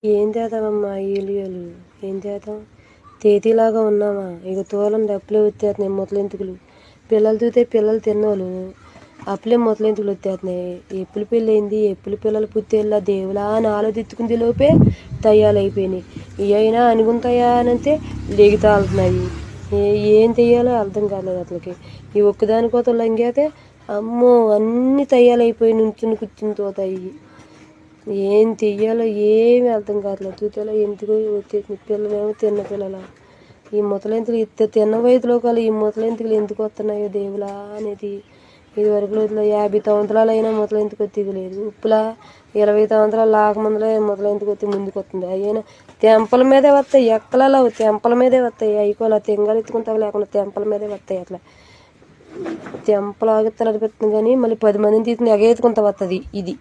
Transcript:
ఏం చేద్దామమ్మా ఈలియలు? ఏం చేద్దాం? తేతిలాగా ఉన్నామా? ఇక తోలండి అప్పులే వచ్చేస్తున్నాయి ముతలెంతుకులు. పిల్లలు చూస్తే పిల్లలు తిన్నోళ్ళు అప్పులే ముతలెంతుకులు వచ్చేస్తున్నాయి. ఎప్పుడు పెళ్ళి అయింది, ఎప్పుడు పిల్లలు పుట్టేళ్ళ దేవులా అని ఆలోచించుకుంది లోపే తయ్యాలైపోయినాయి. ఇవైనా అనుకుంటాయా అని అంటే లెగితాలుతున్నాయి. ఏం చెయ్యాలో అర్థం కాలేదు అసలుకి. ఈ ఒక్కదానికోసం లంగేతే అమ్మో అన్నీ తయ్యాలైపోయి నుంచుని కూర్చుని తోతాయి. ఏం చెయ్యాలో ఏమి అర్థం కావట్లేదు. చూతేలా ఎందుకు వచ్చేసింది. పిల్లలేమో తిన్న పిల్లల ఈ ముతలెంతులు తిన్న వయసులో కాదు ఈ ముతలెంతుకులు ఎందుకు వస్తున్నాయో దేవులా అనేది. ఇది వరకు రోజుల్లో 50 సంవత్సరాలు అయినా ముతలెంతుకు వచ్చేది లేదు. ఉప్పులా 20 సంవత్సరాలు లాకముందలే ముతలెంతుకు వచ్చి ముందుకు వస్తుంది. అయినా తెంపల మీదే వస్తాయి. ఎక్కలలో తెంపల మీదే వస్తాయి. అయిపోలా తెంగలు ఎత్తుకుంటావు లేకుండా తెంపల మీదే వస్తాయి. అట్లా తెంపలు ఆగుతారు అనిపిస్తుంది కానీ మళ్ళీ 10 మందిని తీసుకుని ఎగేసుకుంటా వస్తుంది ఇది.